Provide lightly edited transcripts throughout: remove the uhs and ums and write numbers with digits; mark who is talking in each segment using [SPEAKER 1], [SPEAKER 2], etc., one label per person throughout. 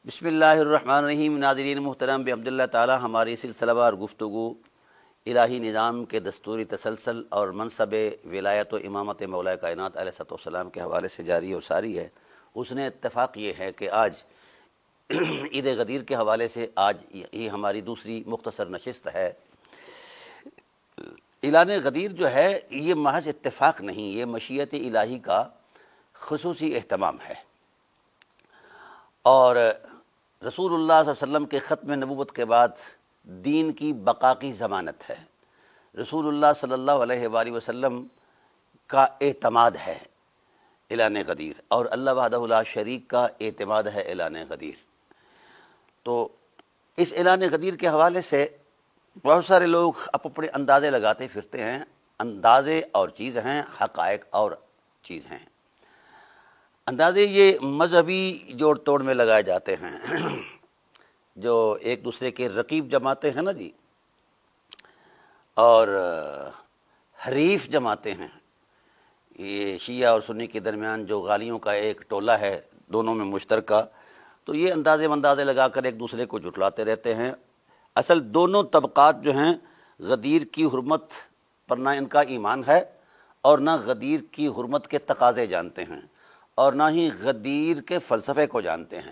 [SPEAKER 1] بسم اللہ الرحمن الرحیم۔ ناظرین محترم، بحمد اللہ تعالی ہماری سلسلہ وار گفتگو الہی نظام کے دستوری تسلسل اور منصب ولایت و امامت مولا کائنات علیہ السلام کے حوالے سے جاری اور ساری ہے۔ اس نے اتفاق یہ ہے کہ آج عید غدیر کے حوالے سے آج یہ ہماری دوسری مختصر نشست ہے۔ اعلان غدیر جو ہے یہ محض اتفاق نہیں، یہ مشیت الہی کا خصوصی اہتمام ہے، اور رسول اللہ صلی اللہ علیہ وسلم کے ختم نبوت کے بعد دین کی بقا کی ضمانت ہے۔ رسول اللہ صلی اللہ علیہ وآلہ وسلم کا اعتماد ہے اعلان غدیر، اور اللہ وحدہ لا شریک کا اعتماد ہے اعلان غدیر۔ تو اس اعلان غدیر کے حوالے سے بہت سارے لوگ اپنے اندازے لگاتے پھرتے ہیں۔ اندازے اور چیز ہیں، حقائق اور چیز ہیں۔ اندازے یہ مذہبی جوڑ توڑ میں لگائے جاتے ہیں، جو ایک دوسرے کے رقیب جماتے ہیں نا جی، اور حریف جماتے ہیں۔ یہ شیعہ اور سنی کے درمیان جو غالیوں کا ایک ٹولہ ہے، دونوں میں مشترکہ، تو یہ اندازے لگا کر ایک دوسرے کو جھٹلاتے رہتے ہیں۔ اصل دونوں طبقات جو ہیں غدیر کی حرمت پر نہ ان کا ایمان ہے، اور نہ غدیر کی حرمت کے تقاضے جانتے ہیں، اور نہ ہی غدیر کے فلسفے کو جانتے ہیں۔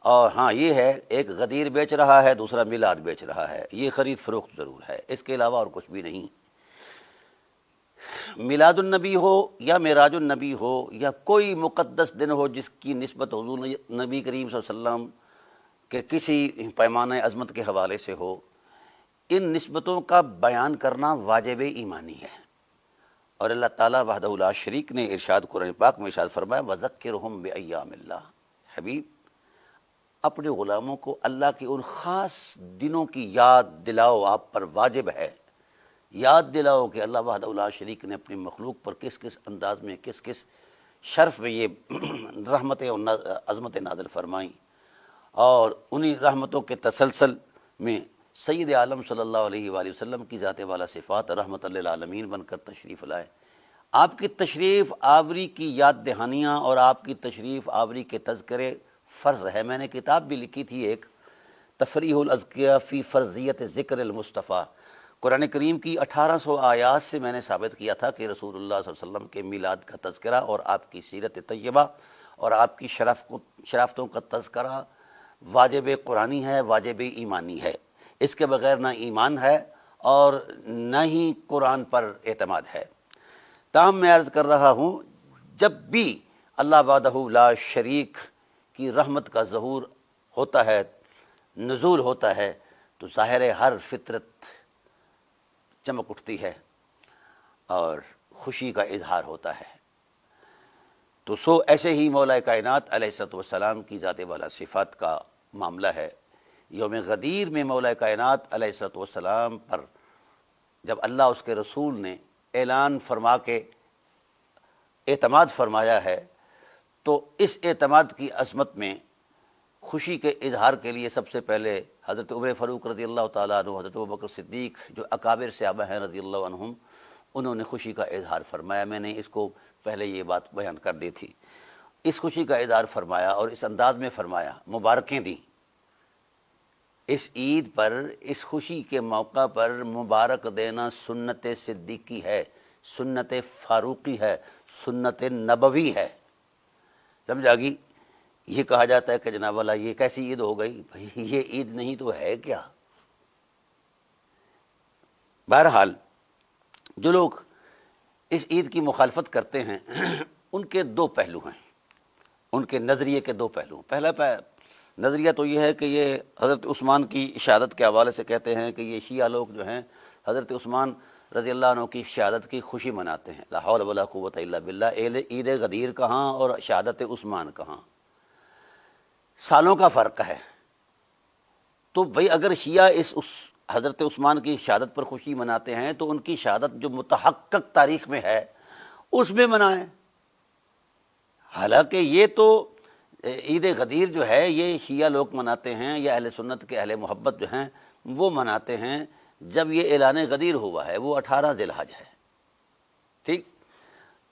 [SPEAKER 1] اور ہاں یہ ہے، ایک غدیر بیچ رہا ہے، دوسرا میلاد بیچ رہا ہے، یہ خرید فروخت ضرور ہے، اس کے علاوہ اور کچھ بھی نہیں۔ میلاد النبی ہو یا معراج النبی ہو یا کوئی مقدس دن ہو جس کی نسبت حضور نبی کریم صلی اللہ علیہ وسلم کے کسی پیمانہ عظمت کے حوالے سے ہو، ان نسبتوں کا بیان کرنا واجب ایمانی ہے۔ اور اللہ تعالیٰ وحدہ لا شریک نے ارشاد قرآن پاک میں ارشاد فرمایا وَذَكِّرْهُمْ بِأَيَّامِ اللَّهِ، حبیب اپنے غلاموں کو اللہ کے ان خاص دنوں کی یاد دلاؤ، آپ پر واجب ہے یاد دلاؤ کہ اللہ وحدہ لا شریک نے اپنی مخلوق پر کس کس انداز میں، کس کس شرف میں یہ رحمتیں اور عظمت نازل فرمائیں، اور انہی رحمتوں کے تسلسل میں سید عالم صلی اللہ علیہ وآلہ وسلم کی ذات والا صفات رحمت للعالمین بن کر تشریف لائے۔ آپ کی تشریف آوری کی یاد دہانیاں اور آپ کی تشریف آوری کے تذکرے فرض ہے۔ میں نے کتاب بھی لکھی تھی ایک، تفریح الاذکیاء فی فرضیت ذکر المصطفیٰ۔ قرآن کریم کی 1800 آیات سے میں نے ثابت کیا تھا کہ رسول اللہ صلی اللہ علیہ وسلم کے میلاد کا تذکرہ اور آپ کی سیرت طیبہ اور آپ کی شرافتوں کا تذکرہ واجب قرآنی ہے، واجب ایمانی ہے۔ اس کے بغیر نہ ایمان ہے اور نہ ہی قرآن پر اعتماد ہے۔ تاہم میں عرض کر رہا ہوں، جب بھی اللہ وحدہ لا شریک کی رحمت کا ظہور ہوتا ہے، نزول ہوتا ہے، تو ظاہر ہر فطرت چمک اٹھتی ہے اور خوشی کا اظہار ہوتا ہے۔ تو ایسے ہی مولا کائنات علیہ السلام کی ذات والا صفات کا معاملہ ہے۔ یوم غدیر میں مولا کائنات علیہ السلام پر جب اللہ اس کے رسول نے اعلان فرما کے اعتماد فرمایا ہے، تو اس اعتماد کی عظمت میں خوشی کے اظہار کے لیے سب سے پہلے حضرت عمر فاروق رضی اللہ تعالیٰ عنہ، حضرت ابوبکر صدیق جو اکابر صحابہ ہیں رضی اللہ عنہم، انہوں نے خوشی کا اظہار فرمایا۔ میں نے اس کو پہلے یہ بات بیان کر دی تھی۔ اس خوشی کا اظہار فرمایا اور اس انداز میں فرمایا، مبارکیں دیں۔ اس عید پر، اس خوشی کے موقع پر مبارک دینا سنت صدیقی ہے، سنت فاروقی ہے، سنت نبوی ہے۔ سمجھا گی؟ یہ کہا جاتا ہے کہ جناب والا یہ کیسی عید ہو گئی؟ بھائی یہ عید نہیں تو ہے کیا؟ بہرحال جو لوگ اس عید کی مخالفت کرتے ہیں ان کے دو پہلو ہیں، ان کے نظریے کے دو پہلو۔ پہلا نظریہ تو یہ ہے کہ یہ حضرت عثمان کی شہادت کے حوالے سے کہتے ہیں کہ یہ شیعہ لوگ جو ہیں حضرت عثمان رضی اللہ عنہ کی شہادت کی خوشی مناتے ہیں۔ لا حول ولا قوت الا باللہ۔ عید غدیر کہاں اور شہادت عثمان کہاں؟ سالوں کا فرق ہے۔ تو بھئی اگر شیعہ اس حضرت عثمان کی شہادت پر خوشی مناتے ہیں تو ان کی شہادت جو متحقق تاریخ میں ہے اس میں منائیں۔ حالانکہ یہ تو عید غدیر جو ہے یہ شیعہ لوگ مناتے ہیں، یا اہل سنت کے اہل محبت جو ہیں وہ مناتے ہیں جب یہ اعلان غدیر ہوا ہے، وہ 18 ذی الحج ہے۔ ٹھیک؟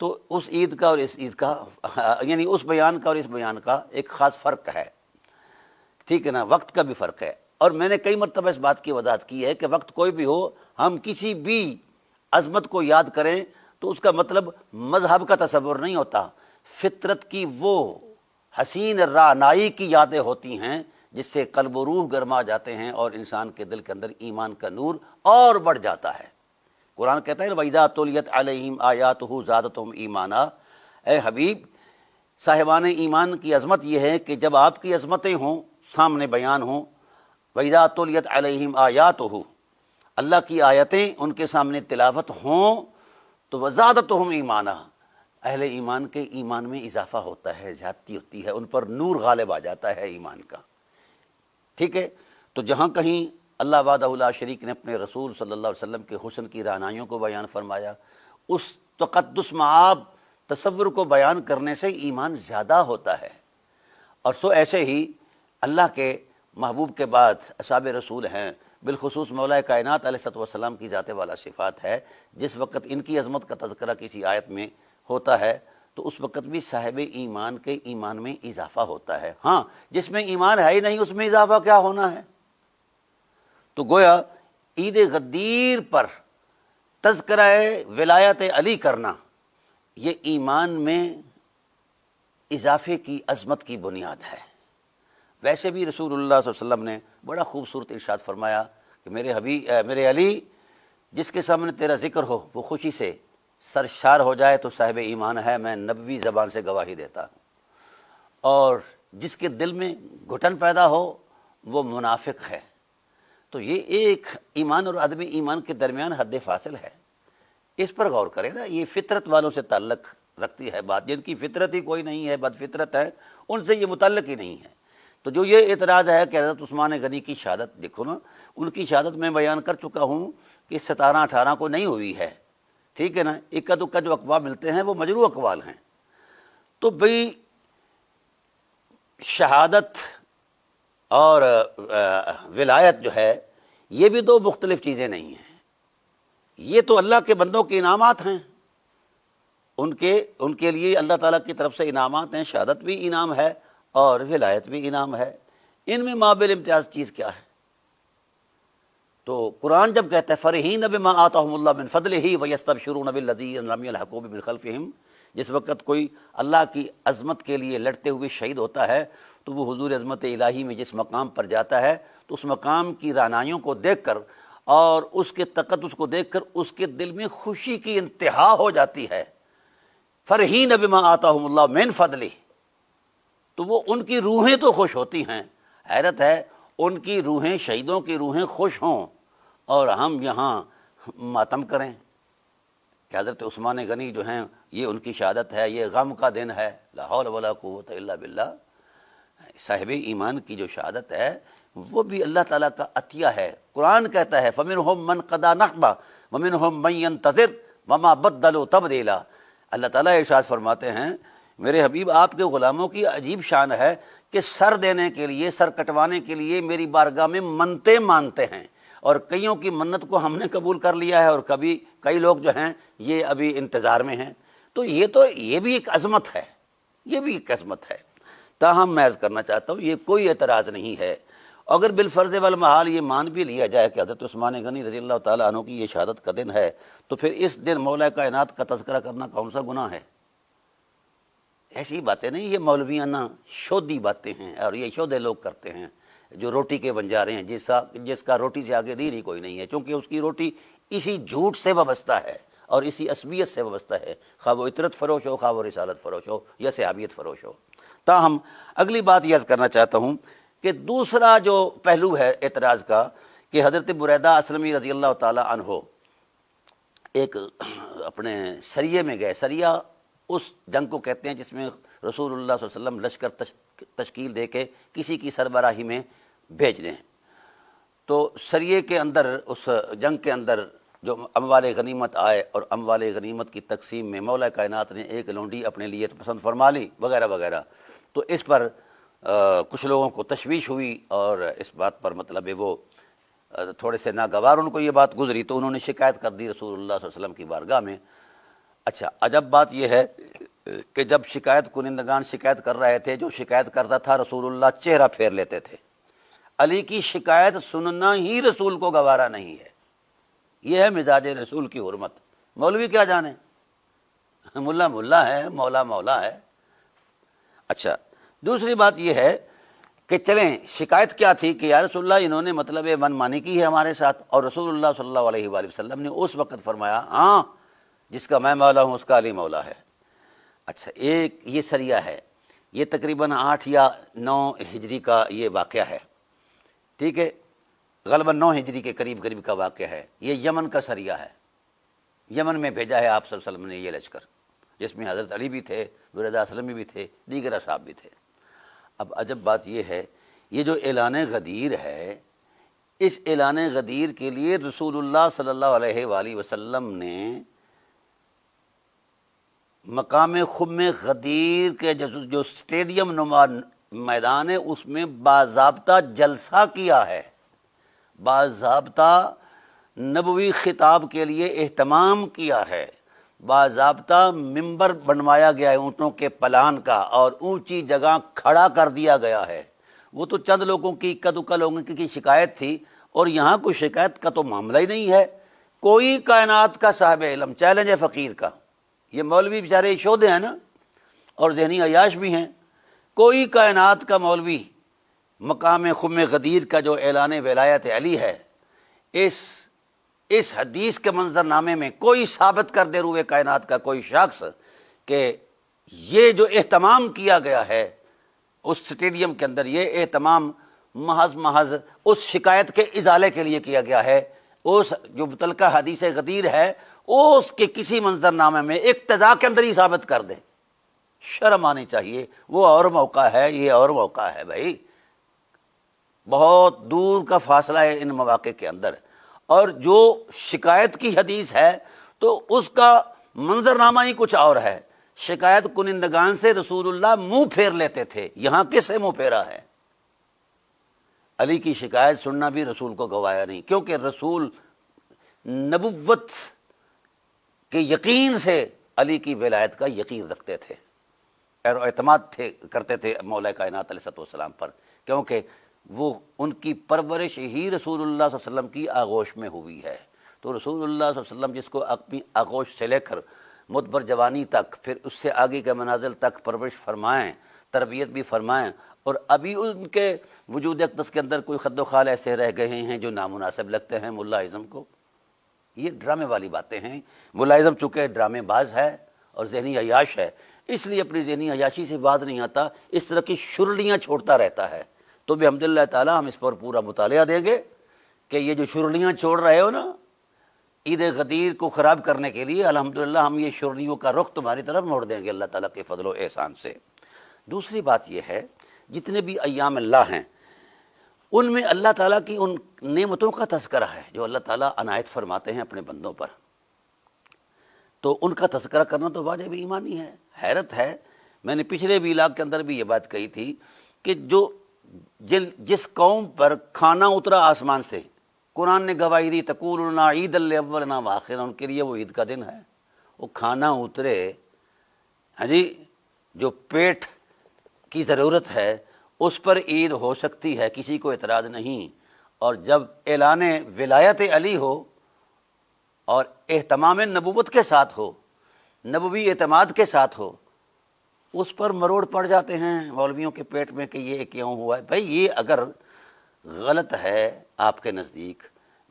[SPEAKER 1] تو اس عید کا اور اس عید کا، یعنی اس بیان کا اور اس بیان کا ایک خاص فرق ہے۔ ٹھیک ہے نا، وقت کا بھی فرق ہے۔ اور میں نے کئی مرتبہ اس بات کی وضاحت کی ہے کہ وقت کوئی بھی ہو، ہم کسی بھی عظمت کو یاد کریں تو اس کا مطلب مذہب کا تصور نہیں ہوتا، فطرت کی وہ حسین رعنائی کی یادیں ہوتی ہیں جس سے قلب و روح گرما جاتے ہیں اور انسان کے دل کے اندر ایمان کا نور اور بڑھ جاتا ہے۔ قرآن کہتا ہے وَإِذَا تُلِيَتْ عَلَيْهِمْ آيَاتُهُ زَادَتْهُمْ ایمانا، اے حبیب صاحبان ایمان کی عظمت یہ ہے کہ جب آپ کی عظمتیں ہوں سامنے بیان ہوں، وَإِذَا تُلِيَتْ عَلَيْهِمْ آيَاتُهُ، اللہ کی آیتیں ان کے سامنے تلاوت ہوں تو وَزَادَتْهُمْ ایمانا، اہل ایمان کے ایمان میں اضافہ ہوتا ہے، زیادتی ہوتی ہے، ان پر نور غالب آ جاتا ہے ایمان کا۔ ٹھیک ہے، تو جہاں کہیں اللہ وحدہ لا شریک نے اپنے رسول صلی اللہ علیہ وسلم کے حسن کی رعنائیوں کو بیان فرمایا، اس تقدس معاب تصور کو بیان کرنے سے ایمان زیادہ ہوتا ہے۔ اور سو ایسے ہی اللہ کے محبوب کے بعد اصحاب رسول ہیں، بالخصوص مولا کائنات علیہ السلام کی ذات والا صفات ہے، جس وقت ان کی عظمت کا تذکرہ کسی آیت میں ہوتا ہے تو اس وقت بھی صاحب ایمان کے ایمان میں اضافہ ہوتا ہے۔ ہاں، جس میں ایمان ہے ہی نہیں اس میں اضافہ کیا ہونا ہے؟ تو گویا عید غدیر پر تذکرہ ولایت علی کرنا یہ ایمان میں اضافے کی عظمت کی بنیاد ہے۔ ویسے بھی رسول اللہ صلی اللہ علیہ وسلم نے بڑا خوبصورت ارشاد فرمایا کہ میرے علی، جس کے سامنے تیرا ذکر ہو وہ خوشی سے سرشار ہو جائے تو صاحب ایمان ہے، میں نبوی زبان سے گواہی دیتا ہوں، اور جس کے دل میں گھٹن پیدا ہو وہ منافق ہے۔ تو یہ ایک ایمان اور عدم ایمان کے درمیان حد فاصل ہے، اس پر غور کریں نا۔ یہ فطرت والوں سے تعلق رکھتی ہے بات، جن کی فطرت ہی کوئی نہیں ہے، بد فطرت ہے، ان سے یہ متعلق ہی نہیں ہے۔ تو جو یہ اعتراض ہے کہ حضرت عثمان غنی کی شہادت دیکھو نا، ان کی شہادت میں بیان کر چکا ہوں کہ 17-18 کو نہیں ہوئی ہے، ٹھیک ہے نا، اکا دکا جو اقوال ملتے ہیں وہ مجروح اقوال ہیں۔ تو بھئی شہادت اور ولایت جو ہے یہ بھی دو مختلف چیزیں نہیں ہیں، یہ تو اللہ کے بندوں کے انعامات ہیں، ان کے لیے اللہ تعالیٰ کی طرف سے انعامات ہیں، شہادت بھی انعام ہے اور ولایت بھی انعام ہے۔ ان میں مابل امتیاز چیز کیا ہے؟ تو قرآن جب کہتا ہے فرحین بما آتاہم اللہ من فضلہ ویستبشرون بالذین لم یلحقوا بہم من خلفہم، جس وقت کوئی اللہ کی عظمت کے لیے لڑتے ہوئے شہید ہوتا ہے تو وہ حضور عظمت الہی میں جس مقام پر جاتا ہے تو اس مقام کی رعنائیوں کو دیکھ کر اور اس کے تقدس کو دیکھ کر اس کے دل میں خوشی کی انتہا ہو جاتی ہے۔ فرحین بما آتاہم اللہ من فضلہ، تو وہ ان کی روحیں تو خوش ہوتی ہیں، حیرت ہے ان کی روحیں، شہیدوں کی روحیں خوش ہوں اور ہم یہاں ماتم کریں کہ حضرت عثمان غنی جو ہیں یہ ان کی شہادت ہے، یہ غم کا دن ہے۔ لا حول ولا قوت الا باللہ۔ صاحب ایمان کی جو شہادت ہے وہ بھی اللہ تعالیٰ کا عطیہ ہے۔ قرآن کہتا ہے فَمِنْهُمْ مَنْ قَضَى نَحْبَهُ وَمِنْهُمْ مَنْ يَنْتَظِرُ وَمَا بَدَّلُوا تَبْدِيلًا۔ اللہ تعالیٰ ارشاد فرماتے ہیں میرے حبیب آپ کے غلاموں کی عجیب شان ہے کہ سر دینے کے لیے، سر کٹوانے کے لیے میری بارگاہ میں منتیں مانتے ہیں، اور کئیوں کی منت کو ہم نے قبول کر لیا ہے اور کئی لوگ جو ہیں یہ ابھی انتظار میں ہیں۔ تو یہ بھی ایک عظمت ہے، یہ بھی ایک عظمت ہے۔ تاہم میں عرض کرنا چاہتا ہوں یہ کوئی اعتراض نہیں ہے، اگر بالفرض والمحال یہ مان بھی لیا جائے کہ حضرت عثمان غنی رضی اللہ تعالیٰ عنہ کی یہ شہادت کا دن ہے تو پھر اس دن مولا کائنات کا تذکرہ کرنا کون سا گناہ ہے؟ ایسی باتیں نہیں، یہ مولویانہ شودی باتیں ہیں اور یہ شودے لوگ کرتے ہیں جو روٹی کے بنجارے ہیں، جس کا روٹی سے آگے دین ہی کوئی نہیں ہے، چونکہ اس کی روٹی اسی جھوٹ سے وابستہ ہے اور اسی عصبیت سے وابستہ ہے، خواہ وہ عطرت فروش ہو، خواہ وہ رسالت فروش ہو یا صحابیت فروش ہو۔ تاہم اگلی بات یہ عرض کرنا چاہتا ہوں کہ دوسرا جو پہلو ہے اعتراض کا کہ حضرت بریدہ اسلمی رضی اللہ تعالی عنہ ایک اپنے سریے میں گئے۔ سریہ اس جنگ کو کہتے ہیں جس میں رسول اللہ صلی اللہ علیہ وسلم لشکر تشکیل دے کے کسی کی سربراہی میں بھیج دیں۔ تو سریے کے اندر، اس جنگ کے اندر جو اموال غنیمت آئے اور اموال غنیمت کی تقسیم میں مولا کائنات نے ایک لونڈی اپنے لیے پسند فرما لی وغیرہ وغیرہ، تو اس پر کچھ لوگوں کو تشویش ہوئی اور اس بات پر مطلب وہ تھوڑے سے ناگوار ان کو یہ بات گزری تو انہوں نے شکایت کر دی رسول اللہ صلی اللہ علیہ وسلم کی بارگاہ میں۔ اچھا، عجب بات یہ ہے کہ جب شکایت کنندگان شکایت کر رہے تھے، جو شکایت کرتا تھا رسول اللہ چہرہ پھیر لیتے تھے، علی کی شکایت سننا ہی رسول کو گوارا نہیں ہے۔ یہ ہے مزاج رسول کی حرمت۔ مولوی کیا جانے، ملا ملا ہے، مولا مولا ہے۔ اچھا، دوسری بات یہ ہے کہ چلیں شکایت کیا تھی کہ یا رسول اللہ انہوں نے مطلب من مانی کی ہے ہمارے ساتھ، اور رسول اللہ صلی اللہ علیہ وآلہ وسلم نے اس وقت فرمایا ہاں جس کا میں مولا ہوں اس کا علی مولا ہے۔ اچھا، ایک یہ سریہ ہے، یہ تقریباً 8 یا 9 ہجری کا یہ واقعہ ہے، ٹھیک ہے، غالباً 9 ہجری کے قریب قریب کا واقعہ ہے۔ یہ یمن کا سریہ ہے، یمن میں بھیجا ہے آپ صلی اللہ علیہ وسلم نے یہ لشکر، جس میں حضرت علی بھی تھے، بردہ اسلمی بھی تھے، دیگر اصحاب بھی تھے۔ اب عجب بات یہ ہے، یہ جو اعلان غدیر ہے، اس اعلان غدیر کے لیے رسول اللہ صلی اللہ علیہ وآلہ وسلم نے مقام خم غدیر کے جو اسٹیڈیم نما میدان ہے اس میں باضابطہ جلسہ کیا ہے، باضابطہ نبوی خطاب کے لیے اہتمام کیا ہے، باضابطہ ممبر بنوایا گیا ہے اونٹوں کے پلان کا، اور اونچی جگہ کھڑا کر دیا گیا ہے۔ وہ تو چند لوگوں کی اکا دکا لوگوں کی شکایت تھی، اور یہاں کوئی شکایت کا تو معاملہ ہی نہیں ہے۔ کوئی کائنات کا صاحب علم، چیلنج ہے فقیر کا، یہ مولوی بیچارے شودے ہیں نا، اور ذہنی عیاش بھی ہیں، کوئی کائنات کا مولوی مقام خم غدیر کا جو اعلان ولایت علی ہے، اس حدیث کے منظر نامے میں کوئی ثابت کر دے روئے کائنات کا کوئی شخص کہ یہ جو اہتمام کیا گیا ہے اس اسٹیڈیم کے اندر، یہ اہتمام محض اس شکایت کے ازالے کے لیے کیا گیا ہے، اس جو متعلقہ حدیث غدیر ہے اس کے کسی منظر نامے میں اقتضاء کے اندر ہی ثابت کر دے۔ شرم آنی چاہیے، وہ اور موقع ہے، یہ اور موقع ہے بھائی، بہت دور کا فاصلہ ہے ان مواقع کے اندر۔ اور جو شکایت کی حدیث ہے تو اس کا منظرنامہ ہی کچھ اور ہے۔ شکایت کنندگان سے رسول اللہ منہ پھیر لیتے تھے، یہاں کس سے منہ پھیرا ہے؟ علی کی شکایت سننا بھی رسول کو گوایا نہیں، کیونکہ رسول نبوت کے یقین سے علی کی ولایت کا یقین رکھتے تھے اور اعتماد کرتے تھے مولا کائنات علیہ السلام پر، کیونکہ وہ ان کی پرورش ہی رسول اللہ صلی اللہ علیہ وسلم کی آغوش میں ہوئی ہے۔ تو رسول اللہ صلی اللہ علیہ وسلم جس کو اپنی آغوش سے لے کر مدبر جوانی تک، پھر اس سے آگے کے منازل تک پرورش فرمائیں، تربیت بھی فرمائیں، اور ابھی ان کے وجود اقدس کے اندر کوئی خد و خال ایسے رہ گئے ہیں جو نامناسب لگتے ہیں ملا اعظم کو، یہ ڈرامے والی باتیں ہیں۔ ملا اعظم چونکہ ڈرامے باز ہے اور ذہنی عیاش ہے، اس لیے اپنی ذہنی عیاشی سے بات نہیں آتا، اس طرح کی شرلیاں چھوڑتا رہتا ہے۔ تو بحمداللہ تعالی ہم اس پر پورا مطالعہ دیں گے کہ یہ جو شرلیاں چھوڑ رہے ہو نا عید غدیر کو خراب کرنے کے لیے، الحمدللہ ہم یہ شرلیوں کا رخ تمہاری طرف موڑ دیں گے اللہ تعالیٰ کے فضل و احسان سے۔ دوسری بات یہ ہے، جتنے بھی ایام اللہ ہیں ان میں اللہ تعالیٰ کی ان نعمتوں کا تذکرہ ہے جو اللہ تعالیٰ عنایت فرماتے ہیں اپنے بندوں پر، تو ان کا تذکرہ کرنا تو واجب ایمانی ہے۔ حیرت ہے، میں نے پچھلے ویلاگ کے اندر بھی یہ بات کہی تھی کہ جس قوم پر کھانا اترا آسمان سے، قرآن نے گواہی دی تقولنا عید الاولنا واخرا، ان کے لیے وہ عید کا دن ہے۔ وہ کھانا اترے، ہاں جی، جو پیٹ کی ضرورت ہے اس پر عید ہو سکتی ہے، کسی کو اعتراض نہیں، اور جب اعلان ولایت علی ہو اور اہتمام نبوت کے ساتھ ہو، نبوی اعتماد کے ساتھ ہو، اس پر مروڑ پڑ جاتے ہیں مولویوں کے پیٹ میں کہ یہ کیوں ہوا ہے۔ بھائی یہ اگر غلط ہے آپ کے نزدیک،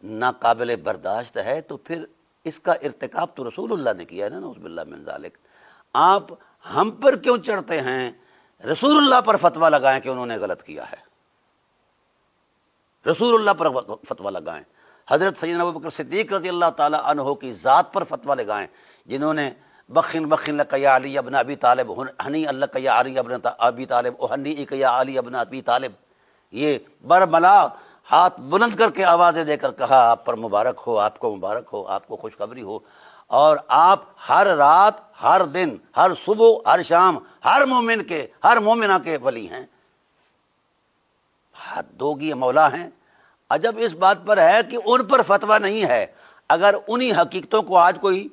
[SPEAKER 1] ناقابل برداشت ہے، تو پھر اس کا ارتکاب تو رسول اللہ نے کیا ہے نا، نعوذ باللہ من ذالک۔ آپ ہم پر کیوں چڑھتے ہیں؟ رسول اللہ پر فتویٰ لگائیں کہ انہوں نے غلط کیا ہے، رسول اللہ پر فتویٰ لگائیں، حضرت سیدنا ابوبکر صدیق رضی اللہ تعالی عنہ کی ذات پر فتویٰ لگائیں، جنہوں نے بخن لک یا علی ابن ابی طالب ہنی لک یا علی ابن ابی طالب اہنی یا علی ابن ابی طالب، یہ برملا ہاتھ بلند کر کے آوازیں دے کر کہا آپ پر مبارک ہو، آپ کو مبارک ہو، آپ کو خوشخبری ہو، اور آپ ہر رات، ہر دن، ہر صبح، ہر شام، ہر مومن کے، ہر مومنہ کے ولی ہیں، حد ہوگی مولا ہیں۔ عجب اس بات پر ہے کہ ان پر فتویٰ نہیں ہے۔ اگر انہی حقیقتوں کو آج کوئی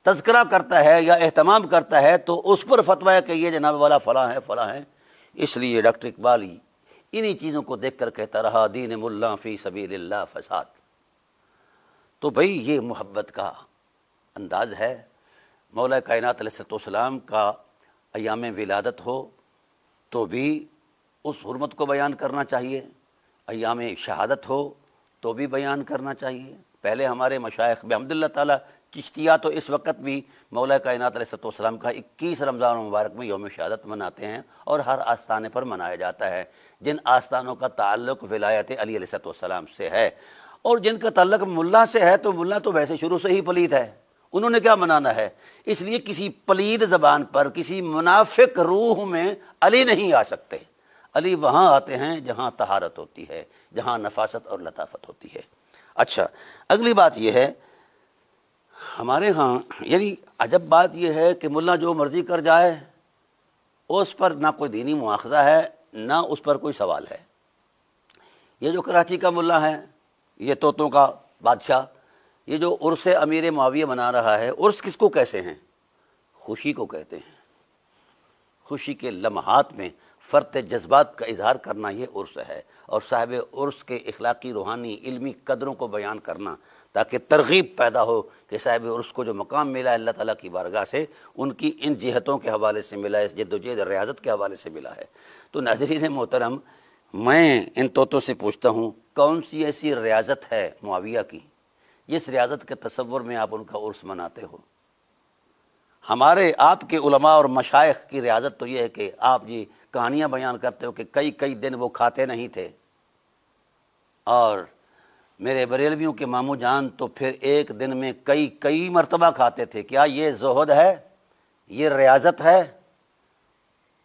[SPEAKER 1] تذکرہ کرتا ہے یا اہتمام کرتا ہے تو اس پر فتویٰ ہے کہ یہ جناب والا فلاں ہے فلاں ہے۔ اس لیے ڈاکٹر اقبال انہی چیزوں کو دیکھ کر کہتا رہا دین ملا فی سبیل اللہ فساد۔ تو بھئی یہ محبت کا انداز ہے۔ مولا کائنات علیہ السلام کا ایام ولادت ہو تو بھی اس حرمت کو بیان کرنا چاہیے، ایام شہادت ہو تو بھی بیان کرنا چاہیے۔ پہلے ہمارے مشائخ بحمد اللہ تعالیٰ چشتیہ تو اس وقت بھی مولا کائنات علیہ السلام کا 21 رمضان مبارک میں یوم شہادت مناتے ہیں، اور ہر آستانے پر منایا جاتا ہے جن آستانوں کا تعلق ولایت علی علیہ السلام سے ہے، اور جن کا تعلق ملا سے ہے تو ملا تو ویسے شروع سے ہی پلید ہے، انہوں نے کیا منانا ہے؟ اس لیے کسی پلید زبان پر، کسی منافق روح میں علی نہیں آ سکتے۔ علی وہاں آتے ہیں جہاں طہارت ہوتی ہے، جہاں نفاست اور لطافت ہوتی ہے۔ اچھا، اگلی بات یہ ہے ہمارے ہاں، یعنی عجب بات یہ ہے کہ ملا جو مرضی کر جائے اس پر نہ کوئی دینی مواخذہ ہے، نہ اس پر کوئی سوال ہے۔ یہ جو کراچی کا ملا ہے، یہ طوطوں کا بادشاہ، یہ جو عرس امیر معاویہ منا رہا ہے، عرس کس کو کیسے ہیں؟ خوشی کو کہتے ہیں۔ خوشی کے لمحات میں فرط جذبات کا اظہار کرنا یہ عرس ہے، اور صاحب عرس کے اخلاقی، روحانی، علمی قدروں کو بیان کرنا تاکہ ترغیب پیدا ہو کہ صاحب عرس کو جو مقام ملا ہے اللہ تعالیٰ کی بارگاہ سے، ان کی ان جہتوں کے حوالے سے ملا ہے، اس جد و جہد ریاضت کے حوالے سے ملا ہے۔ تو ناظرین محترم، میں ان طوطوں سے پوچھتا ہوں، کون سی ایسی ریاضت ہے معاویہ کی جس ریاضت کے تصور میں آپ ان کا عرس مناتے ہو؟ ہمارے آپ کے علماء اور مشائخ کی ریاضت تو یہ ہے کہ آپ جی کہانیاں بیان کرتے ہو کہ کئی دن وہ کھاتے نہیں تھے، اور میرے بریلویوں کے ماموں جان تو پھر ایک دن میں کئی مرتبہ کھاتے تھے۔ کیا یہ زہد ہے؟ یہ ریاضت ہے؟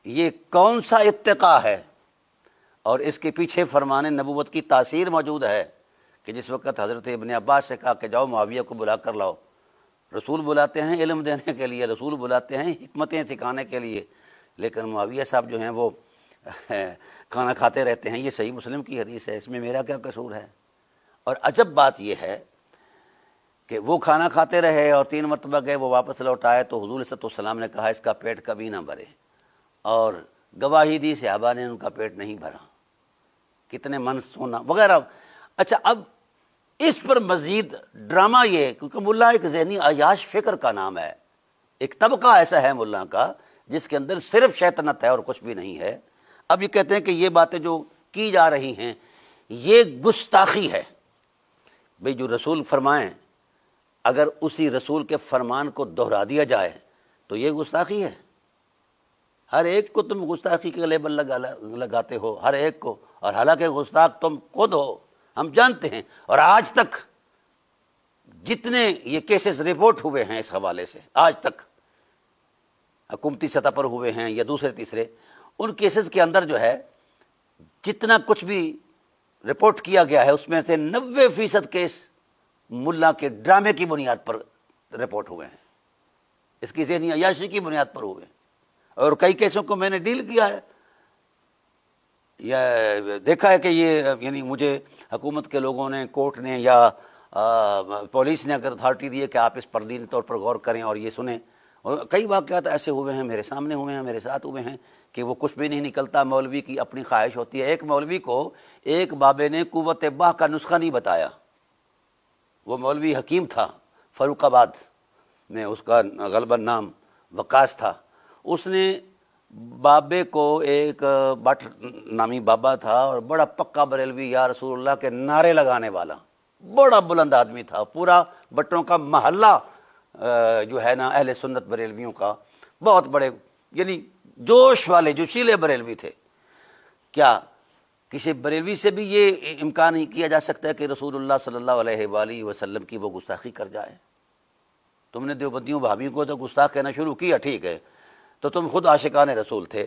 [SPEAKER 1] یہ کون سا اتقاء ہے؟ اور اس کے پیچھے فرمان نبوت کی تاثیر موجود ہے کہ جس وقت حضرت ابن عباس سے کہا کہ جاؤ معاویہ کو بلا کر لاؤ، رسول بلاتے ہیں علم دینے کے لیے، رسول بلاتے ہیں حکمتیں سکھانے کے لیے، لیکن معاویہ صاحب جو ہیں وہ کھانا کھاتے رہتے ہیں۔ یہ صحیح مسلم کی حدیث ہے، اس میں میرا کیا قصور ہے؟ اور عجب بات یہ ہے کہ وہ کھانا کھاتے رہے اور 3 مرتبہ گئے، وہ واپس لوٹ آئے تو حضور صلی اللہ علیہ وسلم نے کہا اس کا پیٹ کبھی نہ بھرے، اور گواہی دی صحابہ نے ان کا پیٹ نہیں بھرا، کتنے من سونا وغیرہ۔ اچھا، اب اس پر مزید ڈرامہ یہ، کیونکہ ملا ایک ذہنی عیاش فکر کا نام ہے، ایک طبقہ ایسا ہے ملا کا جس کے اندر صرف شیطنت ہے اور کچھ بھی نہیں ہے۔ اب یہ کہتے ہیں کہ یہ باتیں جو کی جا رہی ہیں یہ گستاخی ہے۔ بھئی جو رسول فرمائیں اگر اسی رسول کے فرمان کو دہرا دیا جائے تو یہ گستاخی ہے۔ ہر ایک کو تم گستاخی کے لیبل لگاتے ہو، ہر ایک کو، اور حالانکہ گستاخ تم خود ہو، ہم جانتے ہیں۔ اور آج تک جتنے یہ کیسز رپورٹ ہوئے ہیں اس حوالے سے، آج تک حکومتی سطح پر ہوئے ہیں یا دوسرے تیسرے، ان کیسز کے اندر جو ہے جتنا کچھ بھی رپورٹ کیا گیا ہے اس میں سے 90% کیس ملا کے ڈرامے کی بنیاد پر رپورٹ ہوئے ہیں، اس کی ذہنی عیاشی کی بنیاد پر ہوئے ہیں۔ اور کئی کیسوں کو میں نے ڈیل کیا ہے، یا دیکھا ہے کہ یہ یعنی مجھے حکومت کے لوگوں نے، کورٹ نے یا پولیس نے اگر اتھارٹی دی ہے کہ آپ اس پر دینی طور پر غور کریں اور یہ سنیں، اور کئی واقعات ایسے ہوئے ہیں، میرے سامنے ہوئے ہیں، میرے ساتھ ہوئے ہیں کہ وہ کچھ بھی نہیں نکلتا۔ مولوی کی اپنی خواہش ہوتی ہے۔ ایک مولوی کو ایک بابے نے قوت باہ کا نسخہ نہیں بتایا، وہ مولوی حکیم تھا فاروق آباد میں، اس کا غالباً نام وقاص تھا۔ اس نے بابے کو، ایک بٹ نامی بابا تھا اور بڑا پکا بریلوی، یا رسول اللہ کے نعرے لگانے والا، بڑا بلند آدمی تھا، پورا بٹوں کا محلہ جو ہے نا اہل سنت بریلویوں کا، بہت بڑے یعنی جوش والے جوشیلے بریلوی تھے۔ کیا کسی بریلوی سے بھی یہ امکان نہیں کیا جا سکتا ہے کہ رسول اللہ صلی اللہ علیہ وآلہ وسلم کی وہ گستاخی کر جائے؟ تم نے دیوبندیوں بھابھیوں کو تو گستاخ کہنا شروع کیا، ٹھیک ہے، تو تم خود عاشقان رسول تھے۔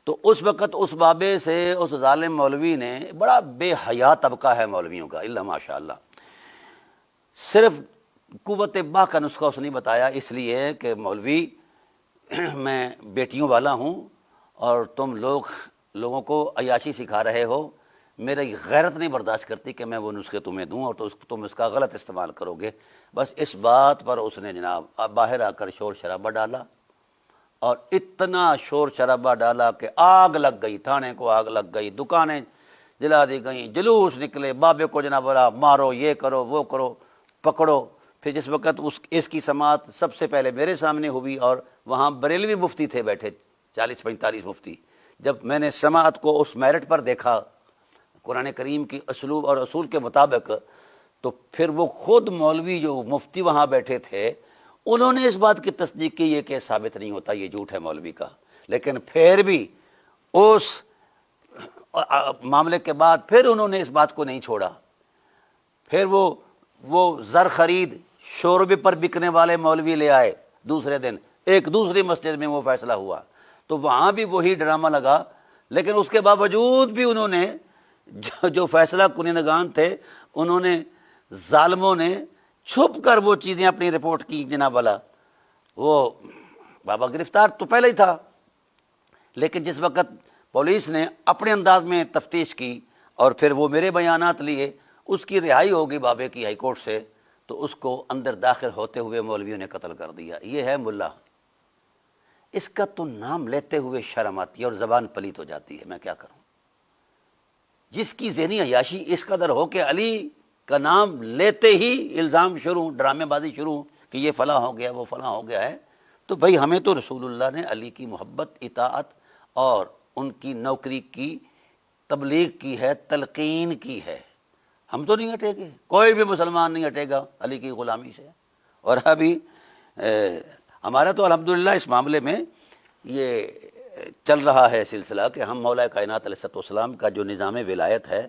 [SPEAKER 1] تو اس وقت اس بابے سے اس ظالم مولوی نے، بڑا بے حیا طبقہ ہے مولویوں کا اللہ ماشاء اللہ، صرف قوت باہ کا نسخہ اس نے بتایا، اس لیے کہ مولوی میں بیٹیوں والا ہوں اور تم لوگوں کو عیاشی سکھا رہے ہو، میری غیرت نہیں برداشت کرتی کہ میں وہ نسخے تمہیں دوں اور تم اس کا غلط استعمال کرو گے۔ بس اس بات پر اس نے جناب باہر آ کر شور شرابہ ڈالا، اور اتنا شور شرابہ ڈالا کہ آگ لگ گئی، تھانے کو آگ لگ گئی، دکانیں جلا دی گئیں، جلوس نکلے، بابے کو جناب والا مارو، یہ کرو وہ کرو، پکڑو۔ پھر جس وقت اس کی سماعت سب سے پہلے میرے سامنے ہوئی، اور وہاں بریلوی مفتی تھے بیٹھے، 40-45 مفتی۔ جب میں نے سماعت کو اس میرٹ پر دیکھا قرآن کریم کی اسلوب اور اصول کے مطابق، تو پھر وہ خود مولوی جو مفتی وہاں بیٹھے تھے انہوں نے اس بات کی تصدیق کی، یہ کہ ثابت نہیں ہوتا، یہ جھوٹ ہے مولوی کا۔ لیکن پھر بھی اس معاملے کے بعد پھر انہوں نے اس بات کو نہیں چھوڑا۔ پھر وہ زر خرید شوربے پر بکنے والے مولوی لے آئے، دوسرے دن ایک دوسری مسجد میں وہ فیصلہ ہوا، تو وہاں بھی وہی ڈرامہ لگا۔ لیکن اس کے باوجود بھی انہوں نے جو فیصلہ کنندگان تھے، انہوں نے، ظالموں نے چھپ کر وہ چیزیں اپنی رپورٹ کی جناب والا۔ وہ بابا گرفتار تو پہلے ہی تھا، لیکن جس وقت پولیس نے اپنے انداز میں تفتیش کی اور پھر وہ میرے بیانات لیے، اس کی رہائی ہوگی بابے کی ہائی کورٹ سے، تو اس کو اندر داخل ہوتے ہوئے مولویوں نے قتل کر دیا۔ یہ ہے ملا۔ اس کا تو نام لیتے ہوئے شرم آتی ہے اور زبان پلیت ہو جاتی ہے، میں کیا کروں؟ جس کی ذہنی عیاشی اس قدر ہو کہ علی کا نام لیتے ہی الزام شروع، ڈرامے بازی شروع کہ یہ فلاں ہو گیا، وہ فلاں ہو گیا ہے۔ تو بھائی ہمیں تو رسول اللہ نے علی کی محبت، اطاعت اور ان کی نوکری کی تبلیغ کی ہے، تلقین کی ہے۔ ہم تو نہیں ہٹے گے، کوئی بھی مسلمان نہیں ہٹے گا علی کی غلامی سے۔ اور ابھی ہمارا تو الحمدللہ اس معاملے میں یہ چل رہا ہے سلسلہ کہ ہم مولا کائنات علیہ الصلوۃ والسلام کا جو نظام ولایت ہے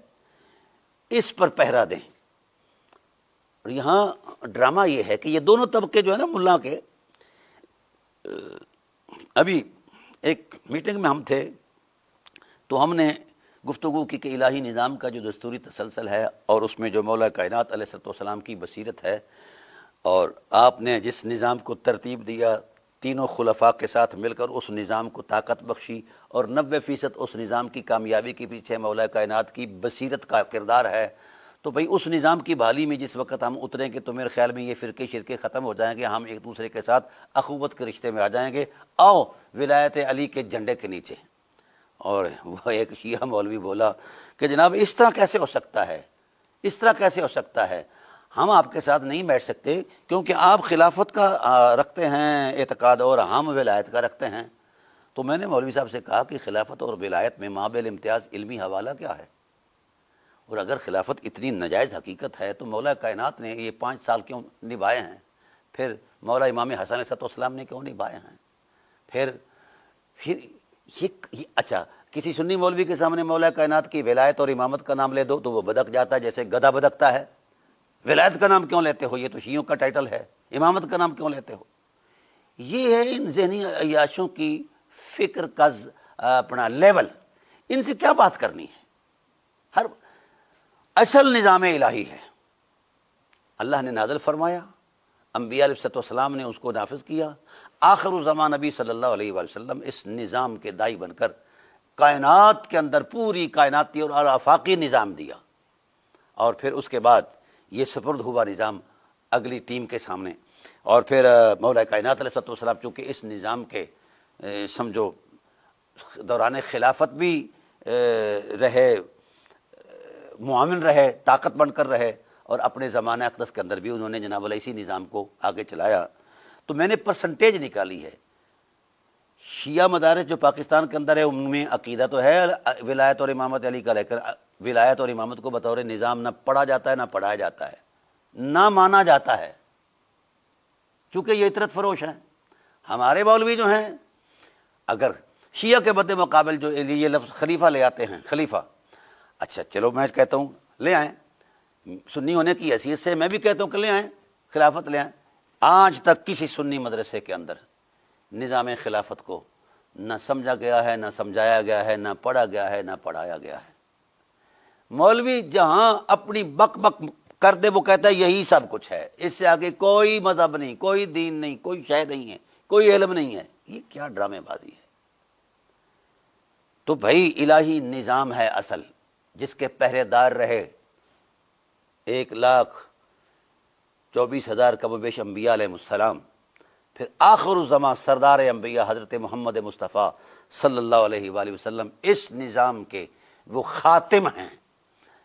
[SPEAKER 1] اس پر پہرا دیں۔ اور یہاں ڈرامہ یہ ہے کہ یہ دونوں طبقے جو ہے نا ملا کے، ابھی ایک میٹنگ میں ہم تھے تو ہم نے گفتگو کی کہ الہی نظام کا جو دستوری تسلسل ہے اور اس میں جو مولا کائنات علیہ الصلوۃ والسلام کی بصیرت ہے، اور آپ نے جس نظام کو ترتیب دیا تینوں خلفاء کے ساتھ مل کر اس نظام کو طاقت بخشی، اور 90% اس نظام کی کامیابی کے پیچھے مولا کائنات کی بصیرت کا کردار ہے۔ تو بھئی اس نظام کی بحالی میں جس وقت ہم اتریں گے تو میرے خیال میں یہ فرقے شرکے ختم ہو جائیں گے، ہم ایک دوسرے کے ساتھ اخوت کے رشتے میں آ جائیں گے، آؤ ولایت علی کے جھنڈے کے نیچے۔ اور وہ ایک شیعہ مولوی بولا کہ جناب اس طرح کیسے ہو سکتا ہے، اس طرح کیسے ہو سکتا ہے، ہم آپ کے ساتھ نہیں بیٹھ سکتے کیونکہ آپ خلافت کا رکھتے ہیں اعتقاد اور ہم ولایت کا رکھتے ہیں۔ تو میں نے مولوی صاحب سے کہا کہ خلافت اور ولایت میں مابعد امتیاز علمی حوالہ کیا ہے؟ اور اگر خلافت اتنی ناجائز حقیقت ہے تو مولا کائنات نے یہ 5 سال کیوں نبھائے ہیں؟ پھر مولا امام حسن علیہ السلام نے کیوں نبھائے ہیں؟ پھر یہ اچھا کسی سنی مولوی کے سامنے مولا کائنات کی ولایت اور امامت کا نام لے دو تو وہ بدک جاتا ہے جیسے گدھا بدکتا ہے۔ ولایت کا نام کیوں لیتے ہو؟ یہ تو شیعوں کا ٹائٹل ہے۔ امامت کا نام کیوں لیتے ہو؟ یہ ہے ان ذہنی عیاشوں کی فکر کا اپنا لیول، ان سے کیا بات کرنی ہے؟ ہر اصل نظام الہی ہے، اللہ نے نازل فرمایا، انبیاء علیہ السلام نے اس کو نافذ کیا، آخر الزمان نبی صلی اللہ علیہ وآلہ وسلم اس نظام کے داعی بن کر کائنات کے اندر پوری کائناتی اور آفاقی نظام دیا، اور پھر اس کے بعد یہ سپرد ہوا نظام اگلی ٹیم کے سامنے۔ اور پھر مولا کائنات علیہ السلام چونکہ اس نظام کے سمجھو دوران خلافت بھی رہے، معاون رہے، طاقت بن کر رہے، اور اپنے زمانہ اقدس کے اندر بھی انہوں نے جناب علیہ اسی نظام کو آگے چلایا۔ تو میں نے پرسنٹیج نکالی ہے، شیعہ مدارس جو پاکستان کے اندر ہے ان میں عقیدہ تو ہے ولایت اور امامت علی کا، لیکن ولایت اور امامت کو بطور نظام نہ پڑھا جاتا ہے نہ پڑھایا جاتا ہے، نہ مانا جاتا ہے، چونکہ یہ عطرت فروش ہیں۔ ہمارے مولوی جو ہیں اگر شیعہ کے بد مقابل جو یہ لفظ خلیفہ لے آتے ہیں، خلیفہ، اچھا چلو میں کہتا ہوں لے آئیں، سنی ہونے کی حیثیت سے میں بھی کہتا ہوں کہ لے آئیں، خلافت لے آئیں۔ آج تک کسی سنی مدرسے کے اندر نظام خلافت کو نہ سمجھا گیا ہے، نہ سمجھایا گیا ہے، نہ پڑھا گیا ہے، نہ پڑھایا گیا ہے۔ مولوی جہاں اپنی بک بک کر دے وہ کہتا ہے یہی سب کچھ ہے، اس سے آگے کوئی مذہب نہیں، کوئی دین نہیں، کوئی شے نہیں ہے، کوئی علم نہیں ہے۔ یہ کیا ڈرامے بازی ہے؟ تو بھائی الہی نظام ہے اصل، جس کے پہرے دار رہے 1,24,000 کم و بیش انبیاء علیہ السلام، پھر آخر الزمان سردار انبیاء حضرت محمد مصطفیٰ صلی اللہ علیہ وآلہ وسلم اس نظام کے وہ خاتم ہیں،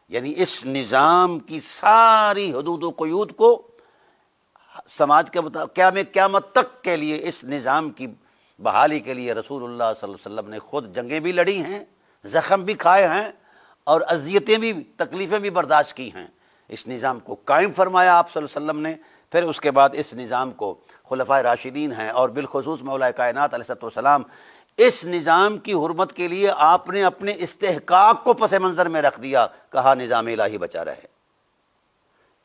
[SPEAKER 1] یعنی اس نظام کی ساری حدود و قیود کو سماج کے قیامت تک کے لیے اس نظام کی بحالی کے لیے رسول اللہ صلی اللہ علیہ وسلم نے خود جنگیں بھی لڑی ہیں، زخم بھی کھائے ہیں، اور اذیتیں بھی، تکلیفیں بھی برداشت کی ہیں۔ اس نظام کو قائم فرمایا آپ صلی اللہ علیہ وسلم نے، پھر اس کے بعد اس نظام کو خلفائے راشدین ہیں اور بالخصوص مولا کائنات علیہ السلام، اس نظام کی حرمت کے لیے آپ نے اپنے استحقاق کو پس منظر میں رکھ دیا، کہا نظام الہی بچا رہے۔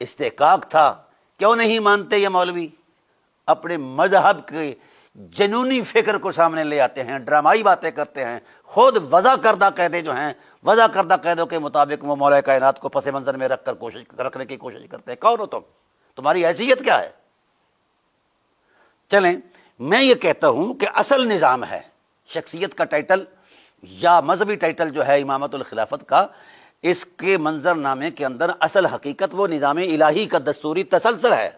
[SPEAKER 1] استحقاق تھا، کیوں نہیں مانتے یہ مولوی؟ اپنے مذہب کے جنونی فکر کو سامنے لے آتے ہیں، ڈرامائی باتیں کرتے ہیں، خود وضع کردہ قاعدے جو ہیں، وضع کردہ قاعدوں کے مطابق وہ مولا کائنات کو پس منظر میں رکھ کر رکھنے کی کوشش کرتے ہیں۔ کون ہو تم؟ تمہاری حیثیت کیا ہے؟ چلیں، میں یہ کہتا ہوں کہ اصل نظام ہے، شخصیت کا ٹائٹل یا مذہبی ٹائٹل جو ہے امامت الخلافت کا، اس کے منظر نامے کے اندر اصل حقیقت وہ نظام الہی کا دستوری تسلسل ہے۔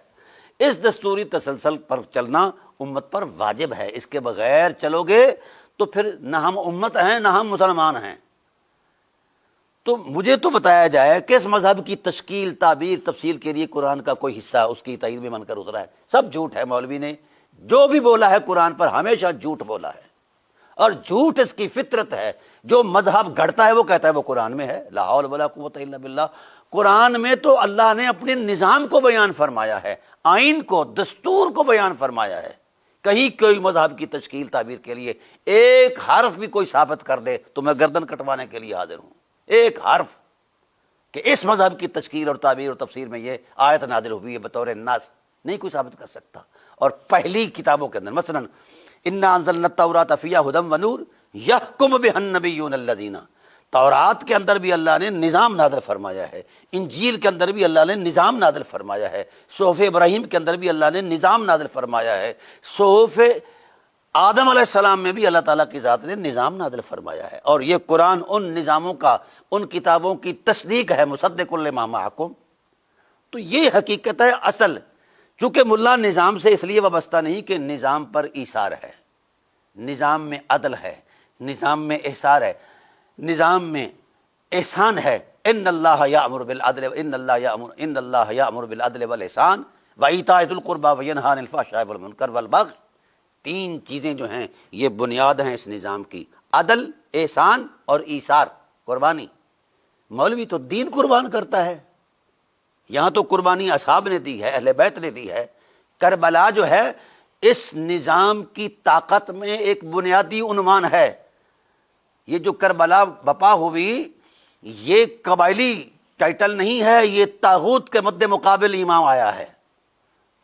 [SPEAKER 1] اس دستوری تسلسل پر چلنا امت پر واجب ہے، اس کے بغیر چلو گے تو پھر نہ ہم امت ہیں نہ ہم مسلمان ہیں۔ تو مجھے تو بتایا جائے کہ اس مذہب کی تشکیل، تعبیر، تفصیل کے لیے قرآن کا کوئی حصہ اس کی تائید میں من کر اترا ہے؟ سب جھوٹ ہے۔ مولوی نے جو بھی بولا ہے قرآن پر ہمیشہ جھوٹ بولا ہے، اور جھوٹ اس کی فطرت ہے۔ جو مذہب گھڑتا ہے وہ کہتا ہے وہ قرآن میں ہے، لا حول ولا قوت الا باللہ۔ قرآن میں تو اللہ نے اپنے نظام کو بیان فرمایا ہے، آئین کو، دستور کو بیان فرمایا ہے۔ کہیں کوئی مذہب کی تشکیل تعبیر کے لیے ایک حرف بھی کوئی ثابت کر دے تو میں گردن کٹوانے کے لیے حاضر ہوں۔ ایک حرف کہ اس مذہب کی تشکیل اور تعبیر اور تفسیر میں یہ آیت نازل ہوئی ہے بطور نص، نہیں کوئی ثابت کر سکتا۔ اور پہلی کتابوں کے اندر مثلا انا انزلنا التوراۃ فیہا ھدی ونور یحکم بہا النبیون الذین، تورات کے اندر بھی اللہ نے نظام نازل فرمایا ہے، انجیل کے اندر بھی اللہ نے نظام نازل فرمایا ہے، صحف ابراہیم کے اندر بھی اللہ نے نظام نازل فرمایا ہے، صحف آدم علیہ السلام میں بھی اللہ تعالیٰ کی ذات نے نظام نازل فرمایا ہے۔ اور یہ قرآن ان نظاموں کا، ان کتابوں کی تصدیق ہے، مصدق لما معکم۔ تو یہ حقیقت ہے اصل۔ چونکہ ملا نظام سے اس لیے وابستہ نہیں کہ نظام پر ایثار ہے، نظام میں عدل ہے، نظام میں احسار ہے، نظام میں احسان ہے۔ ان اللہ یأمر بالعدل والإحسان وإیتاء ذی القربى وینہی عن الفحشاء والمنکر والبغی۔ تین چیزیں جو ہیں یہ بنیاد ہیں اس نظام کی، عدل، احسان اور ایثار، قربانی۔ مولوی تو دین قربان کرتا ہے، یہاں تو قربانی اصحاب نے دی ہے، اہل بیت نے دی ہے۔ کربلا جو ہے اس نظام کی طاقت میں ایک بنیادی عنوان ہے۔ یہ جو کربلا بپا ہوئی یہ قبائلی ٹائٹل نہیں ہے، یہ طاغوت کے مد مقابل امام آیا ہے،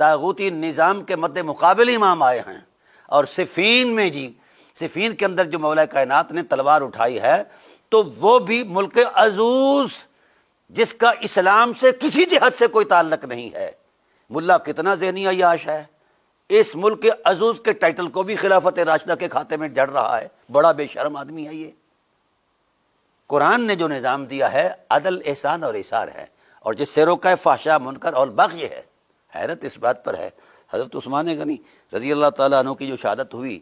[SPEAKER 1] طاغوتی نظام کے مد مقابل امام آئے ہیں۔ اور صفین میں صفین کے اندر جو مولا کائنات نے تلوار اٹھائی ہے تو وہ بھی ملک عزوز جس کا اسلام سے کسی جہت سے کوئی تعلق نہیں ہے۔ ملا کتنا ذہنی عیاش ہے، اس ملک عزوز کے ٹائٹل کو بھی خلافت راشدہ کے کھاتے میں جڑ رہا ہے۔ بڑا بے شرم آدمی ہے یہ۔ قرآن نے جو نظام دیا ہے عدل، احسان اور ایثار ہے، اور جس سے روکا ہے فحشاء، منکر اور بغی ہے۔ حیرت اس بات پر ہے، حضرت عثمان غنی رضی اللہ تعالیٰ عنہ کی جو شہادت ہوئی،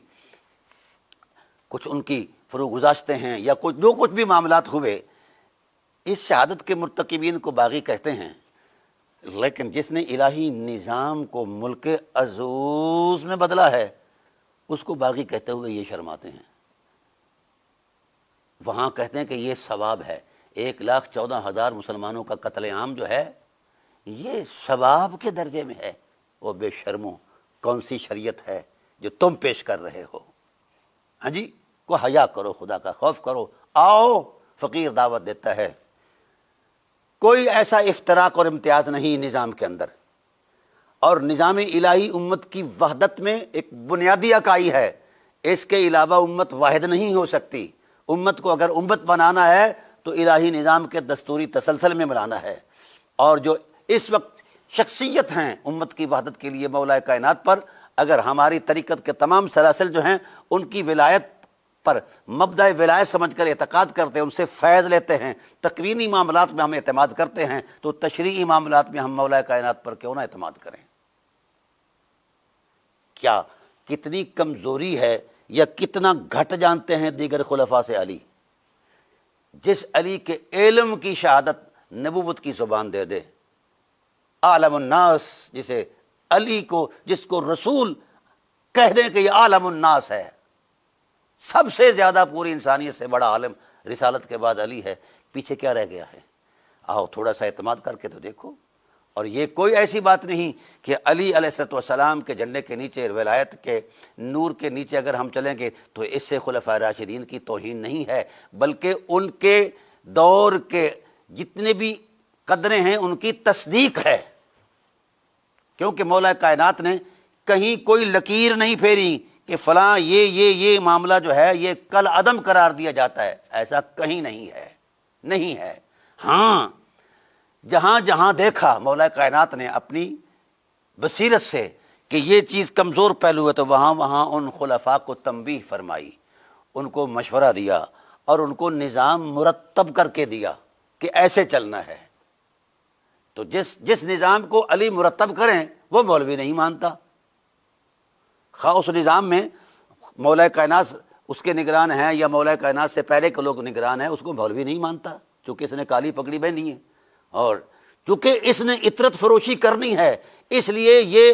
[SPEAKER 1] کچھ ان کی فروغ گزاشتے ہیں یا کچھ جو کچھ بھی معاملات ہوئے، اس شہادت کے مرتکبین کو باغی کہتے ہیں، لیکن جس نے الہی نظام کو ملک عزوز میں بدلا ہے اس کو باغی کہتے ہوئے یہ شرماتے ہیں۔ وہاں کہتے ہیں کہ یہ ثواب ہے، 1,14,000 مسلمانوں کا قتل عام جو ہے یہ ثواب کے درجے میں ہے۔ وہ بے شرمو، کون سی شریعت ہے جو تم پیش کر رہے ہو؟ ہاں جی، کو حیا کرو، خدا کا خوف کرو، آؤ فقیر دعوت دیتا ہے۔ کوئی ایسا افتراق اور امتیاز نہیں نظام کے اندر، اور نظام الہی امت کی وحدت میں ایک بنیادی اکائی ہے، اس کے علاوہ امت واحد نہیں ہو سکتی۔ امت کو اگر امت بنانا ہے تو الہی نظام کے دستوری تسلسل میں بنانا ہے۔ اور جو اس وقت شخصیت ہیں امت کی وحدت کے لیے مولا کائنات پر، اگر ہماری طریقت کے تمام سلاسل جو ہیں ان کی ولایت پر مبدأ ولایت سمجھ کر اعتقاد کرتے ہیں، ان سے فیض لیتے ہیں، تکوینی معاملات میں ہم اعتماد کرتے ہیں، تو تشریعی معاملات میں ہم مولا کائنات پر کیوں نہ اعتماد کریں؟ کیا کتنی کمزوری ہے یا کتنا گھٹ جانتے ہیں دیگر خلفاء سے علی؟ جس علی کے علم کی شہادت نبوت کی زبان دے دے، عالم الناس، جس کو رسول کہہ دیں کہ یہ عالم الناس ہے، سب سے زیادہ پوری انسانیت سے بڑا عالم رسالت کے بعد علی ہے، پیچھے کیا رہ گیا ہے؟ آؤ تھوڑا سا اعتماد کر کے تو دیکھو۔ اور یہ کوئی ایسی بات نہیں کہ علی علیہ السلام کے جھنڈے کے نیچے، ولایت کے نور کے نیچے اگر ہم چلیں گے تو اس سے خلفائے راشدین کی توہین نہیں ہے، بلکہ ان کے دور کے جتنے بھی قدریں ہیں ان کی تصدیق ہے، کیونکہ مولا کائنات نے کہیں کوئی لکیر نہیں پھیری کہ فلاں یہ معاملہ جو ہے یہ کل عدم قرار دیا جاتا ہے، ایسا کہیں نہیں ہے۔ ہاں، جہاں جہاں دیکھا مولا کائنات نے اپنی بصیرت سے کہ یہ چیز کمزور پہلو ہے تو وہاں ان خلفاء کو تنبیہ فرمائی، ان کو مشورہ دیا اور ان کو نظام مرتب کر کے دیا کہ ایسے چلنا ہے۔ تو جس نظام کو علی مرتب کریں وہ مولوی نہیں مانتا، خواہ اس نظام میں مولا کائنات اس کے نگران ہیں یا مولا کائنات سے پہلے کے لوگ نگران ہیں، اس کو مولوی نہیں مانتا، چونکہ اس نے کالی پگڑی پہنی ہے اور چونکہ اس نے اطرت فروشی کرنی ہے، اس لیے یہ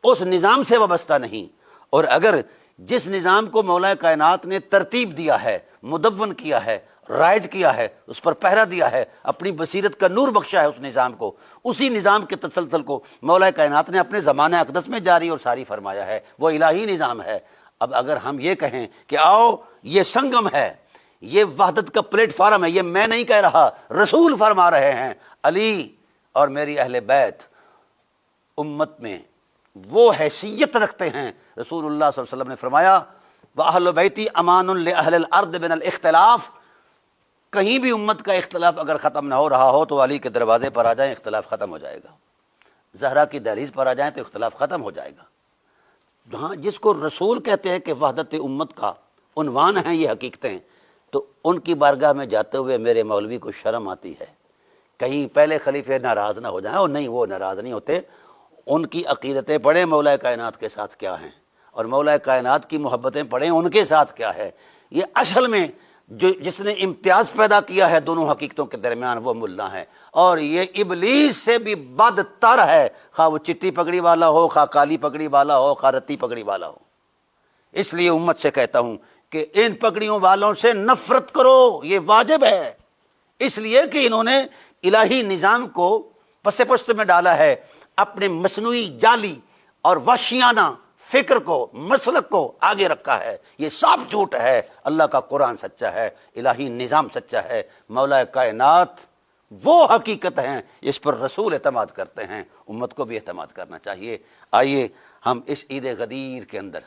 [SPEAKER 1] اس نظام سے وابستہ نہیں۔ اور اگر جس نظام کو مولا کائنات نے ترتیب دیا ہے، مدون کیا ہے، رائج کیا ہے، اس پر پہرا دیا ہے، اپنی بصیرت کا نور بخشا ہے اس نظام کو، اسی نظام کے تسلسل کو مولا کائنات نے اپنے زمانہ اقدس میں جاری اور ساری فرمایا ہے، وہ الہی نظام ہے۔ اب اگر ہم یہ کہیں کہ آؤ یہ سنگم ہے، یہ وحدت کا پلیٹ فارم ہے، یہ میں نہیں کہہ رہا، رسول فرما رہے ہیں، علی اور میری اہل بیت امت میں وہ حیثیت رکھتے ہیں۔ رسول اللہ صلی اللہ علیہ وسلم نے فرمایا وَأَهْلُ بَيْتِي أَمَانٌ لِأَهْلِ الْأَرْضِ مِنَ الْاِخْتِلَافِ، کہیں بھی امت کا اختلاف اگر ختم نہ ہو رہا ہو تو علی کے دروازے پر آ جائیں، اختلاف ختم ہو جائے گا، زہرا کی دہلیز پر آ جائیں تو اختلاف ختم ہو جائے گا۔ جہاں جس کو رسول کہتے ہیں کہ وحدت امت کا عنوان ہیں یہ حقیقتیں، تو ان کی بارگاہ میں جاتے ہوئے میرے مولوی کو شرم آتی ہے، کہیں پہلے خلیفے ناراض نہ ہو جائیں۔ اور نہیں، وہ ناراض نہیں ہوتے، ان کی عقیدتیں پڑھیں مولا کائنات کے ساتھ کیا ہیں، اور مولا کائنات کی محبتیں پڑھیں ان کے ساتھ کیا ہے۔ یہ اصل میں جس نے امتیاز پیدا کیا ہے دونوں حقیقتوں کے درمیان وہ ملا ہے، اور یہ ابلیس سے بھی بدتر ہے، خواہ وہ چٹی پگڑی والا ہو، خواہ کالی پگڑی والا ہو، خواہ رتی پگڑی والا ہو۔ اس لیے امت سے کہتا ہوں کہ ان پگڑیوں والوں سے نفرت کرو، یہ واجب ہے، اس لیے کہ انہوں نے الہی نظام کو پس پشت میں ڈالا ہے، اپنے مصنوعی جعلی اور وحشیانہ فکر کو، مسلک کو آگے رکھا ہے۔ یہ سب جھوٹ ہے، اللہ کا قرآن سچا ہے، الہی نظام سچا ہے، مولا کائنات وہ حقیقت ہیں اس پر رسول اعتماد کرتے ہیں، امت کو بھی اعتماد کرنا چاہیے۔ آئیے ہم اس عید غدیر کے اندر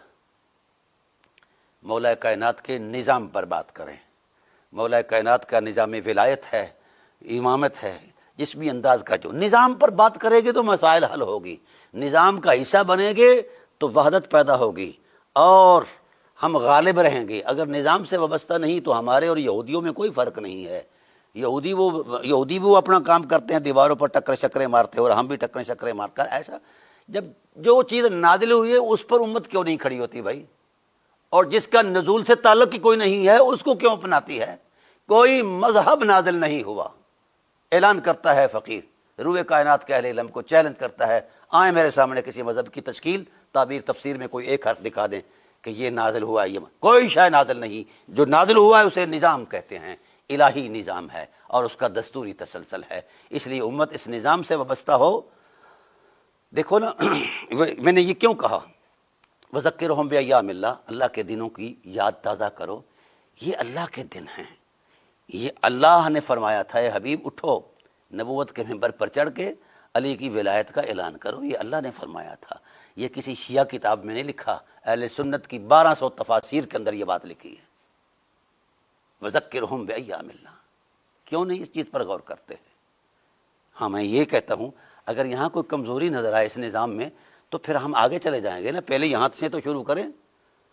[SPEAKER 1] مولا کائنات کے نظام پر بات کریں۔ مولا کائنات کا نظام ولایت ہے، امامت ہے، جس بھی انداز کا جو نظام پر بات کرے گے تو مسائل حل ہوگی، نظام کا حصہ بنے گے تو وحدت پیدا ہوگی اور ہم غالب رہیں گے۔ اگر نظام سے وابستہ نہیں تو ہمارے اور یہودیوں میں کوئی فرق نہیں ہے۔ یہودی وہ اپنا کام کرتے ہیں، دیواروں پر ٹکرے شکرے مارتے ہیں اور ہم بھی ٹکرے شکرے مار کر، ایسا جب جو چیز نازل ہوئی ہے اس پر امت کیوں نہیں کھڑی ہوتی بھائی؟ اور جس کا نزول سے تعلق ہی کوئی نہیں ہے اس کو کیوں اپناتی ہے؟ کوئی مذہب نازل نہیں ہوا، اعلان کرتا ہے فقیر، روئے کائنات کے اہل علم کو چیلنج کرتا ہے، آئیں میرے سامنے کسی مذہب کی تشکیل، تعبیر تفسیر میں کوئی ایک حرف دکھا دیں کہ یہ نازل ہوا ہے، یہ کوئی شے نازل نہیں، جو نازل ہوا ہے اسے نظام کہتے ہیں، الہی نظام ہے اور اس کا دستوری تسلسل ہے۔ اس لیے امت اس نظام سے وابستہ ہو۔ دیکھو نا، میں نے یہ کیوں کہا وَذَكِّرْهُمْ بِأَيَّامِ اللَّهِ، اللہ کے دنوں کی یاد تازہ کرو، یہ اللہ کے دن ہیں، یہ اللہ نے فرمایا تھا اے حبیب اٹھو، نبوت کے منبر پر چڑھ کے علی کی ولایت کا اعلان کرو، یہ اللہ نے فرمایا تھا، یہ کسی شیعہ کتاب میں نہیں لکھا، اہل سنت کی 1200 تفاسیر کے اندر یہ بات لکھی ہے۔ وَذَكِّرْهُمْ بِأَيَّامِ اللَّهِ، کیوں نہیں اس چیز پر غور کرتے ہیں؟ ہاں میں یہ کہتا ہوں اگر یہاں کوئی کمزوری نظر آئے اس نظام میں تو پھر ہم آگے چلے جائیں گے نا، پہلے یہاں سے تو شروع کریں۔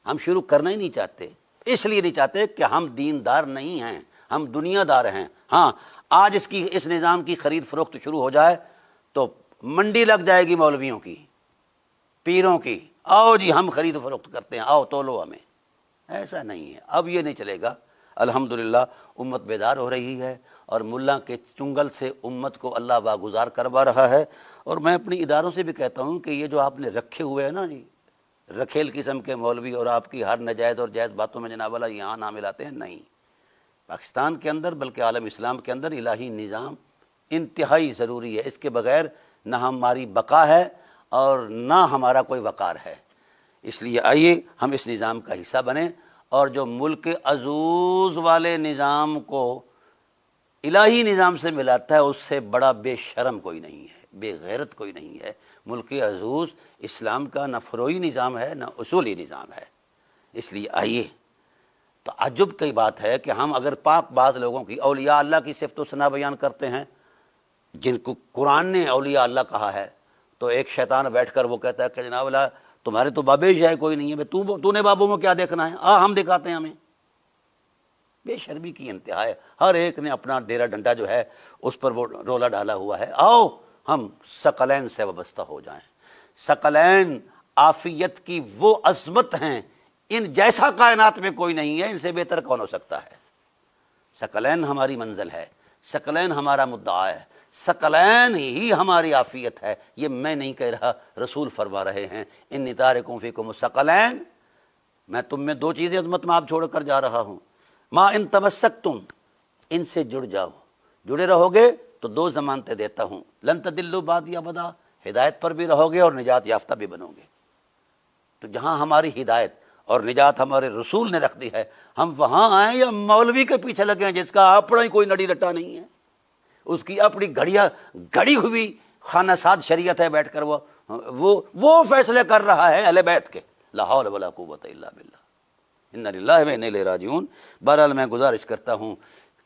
[SPEAKER 1] ہم شروع کرنا ہی نہیں چاہتے، اس لیے نہیں چاہتے کہ ہم دیندار نہیں ہیں، ہم دنیا دار ہیں۔ ہاں آج اس نظام کی خرید فروخت شروع ہو جائے تو منڈی لگ جائے گی مولویوں کی، پیروں کی، آؤ جی ہم خرید فروخت کرتے ہیں، آؤ تولو ہمیں۔ ایسا نہیں ہے، اب یہ نہیں چلے گا۔ الحمدللہ امت بیدار ہو رہی ہے اور ملا کے چنگل سے امت کو اللہ واگزار کروا رہا ہے۔ اور میں اپنی اداروں سے بھی کہتا ہوں کہ یہ جو آپ نے رکھے ہوئے ہیں نا جی رکھیل قسم کے مولوی، اور آپ کی ہر نجائز اور جائز باتوں میں جناب والا یہاں نام ملاتے ہیں، نہیں، پاکستان کے اندر بلکہ عالم اسلام کے اندر الہی نظام انتہائی ضروری ہے۔ اس کے بغیر نہ ہماری بقا ہے اور نہ ہمارا کوئی وقار ہے۔ اس لیے آئیے ہم اس نظام کا حصہ بنیں، اور جو ملک عزوز والے نظام کو الہی نظام سے ملاتا ہے اس سے بڑا بے شرم کوئی نہیں ہے، بے غیرت کوئی نہیں ہے۔ ملک عزوز اسلام کا نہ فروعی نظام ہے نہ اصولی نظام ہے۔ اس لیے آئیے، تو تعجب کی بات ہے کہ ہم اگر پاک بعض لوگوں کی اولیاء اللہ کی صفت و ثنا بیان کرتے ہیں جن کو قرآن نے اولیاء اللہ کہا ہے، تو ایک شیطان بیٹھ کر وہ کہتا ہے کہ جناب اللہ تمہارے تو بابے شاہ کوئی نہیں ہے، تو نے بابوں میں کیا دیکھنا ہے، ہم دکھاتے ہیں ہمیں۔ بے شرمی کی انتہا ہے، ہر ایک نے اپنا ڈیرا ڈنڈا جو ہے اس پر وہ رولا ڈالا ہوا ہے۔ آؤ ہم ثقلین سے وابستہ ہو جائیں۔ ثقلین عافیت کی وہ عظمت ہیں، ان جیسا کائنات میں کوئی نہیں ہے، ان سے بہتر کون ہو سکتا ہے۔ ثقلین ہماری منزل ہے، ثقلین ہمارا مدعا ہے، ثقلین ہی ہماری عافیت ہے۔ یہ میں نہیں کہہ رہا، رسول فرما رہے ہیں انی تارکم فیکم الثقلین، میں تم میں دو چیزیں عظمت میں آپ چھوڑ کر جا رہا ہوں، ما ان تمسکتم، ان سے جڑ جاؤ، جڑے رہو گے تو دو ضمانتیں دیتا ہوں، لن تضلوا بعدی ابدا، ہدایت پر بھی رہو گے اور نجات یافتہ بھی بنو گے۔ تو جہاں ہماری ہدایت اور نجات ہمارے رسول نے رکھ دی ہے، ہم وہاں آئیں یا مولوی کے پیچھے لگے ہیں جس کا اپنا ہی کوئی نڈی رٹا نہیں ہے، اس کی اپنی گھڑی ہوئی خانہ ساد شریعت ہے، بیٹھ کر وہ فیصلے کر رہا ہے اہل بیت کے، لا حول ولا قوت الا باللہ، انا للہ و انا الیہ راجعون۔ بہرحال میں گزارش کرتا ہوں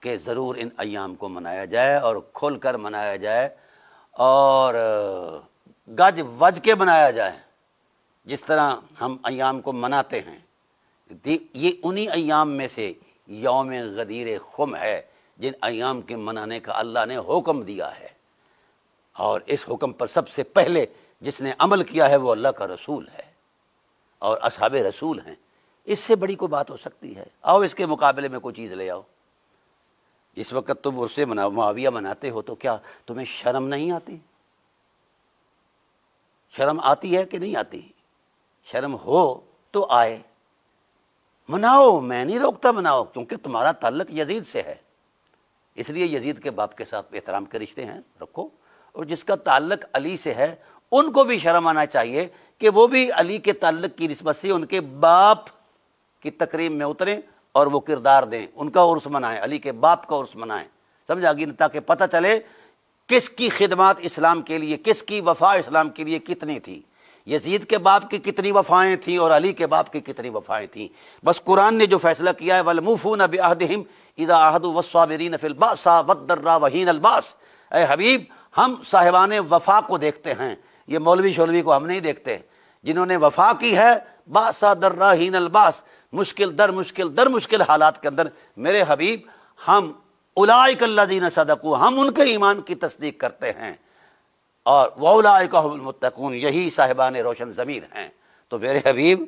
[SPEAKER 1] کہ ضرور ان ایام کو منایا جائے اور کھل کر منایا جائے اور گج وج کے منایا جائے، جس طرح ہم ایام کو مناتے ہیں۔ یہ انہی ایام میں سے یوم غدیر خم ہے جن ایام کے منانے کا اللہ نے حکم دیا ہے، اور اس حکم پر سب سے پہلے جس نے عمل کیا ہے وہ اللہ کا رسول ہے اور اصحاب رسول ہیں۔ اس سے بڑی کوئی بات ہو سکتی ہے؟ آؤ اس کے مقابلے میں کوئی چیز لے آؤ۔ جس وقت تم عرس معاویہ مناتے ہو تو کیا تمہیں شرم نہیں آتی؟ شرم آتی ہے کہ نہیں آتی؟ شرم ہو تو آئے، مناؤ، میں نہیں روکتا، مناؤ، کیونکہ تمہارا تعلق یزید سے ہے، اس لیے یزید کے باپ کے ساتھ احترام کے رشتے ہیں، رکھو۔ اور جس کا تعلق علی سے ہے ان کو بھی شرم آنا چاہیے کہ وہ بھی علی کے تعلق کی نسبت سے ان کے باپ کی تقریب میں اتریں اور وہ کردار دیں، ان کا عرس منائیں، علی کے باپ کا عرس منائیں، سمجھا گی؟ تاکہ پتہ چلے کس کی خدمات اسلام کے لیے، کس کی وفا اسلام کے لیے کتنی تھی، یزید کے باپ کی کتنی وفائیں تھیں اور علی کے باپ کی کتنی وفائیں تھیں۔ بس قرآن نے جو فیصلہ کیا ہے وَالْمُوفُونَ بِعَهْدِهِمْ إِذَا عَاهَدُوا وَالصَّابِرِينَ فِي الْبَأْسَاءِ وَالضَّرَّاءِ وَحِينَ الْبَأْسِ، اے حبیب ہم صاحبان وفا کو دیکھتے ہیں، یہ مولوی شولوی کو ہم نہیں دیکھتے، جنہوں نے وفا کی ہے بأسا ضراء حین الباس، مشکل در مشکل حالات کے اندر میرے حبیب ہم اولئک الذین صدقوا، ہم ان کے ایمان کی تصدیق کرتے ہیں، اور واولئک هم المتقون، یہی صاحبان روشن ضمیر ہیں۔ تو میرے حبیب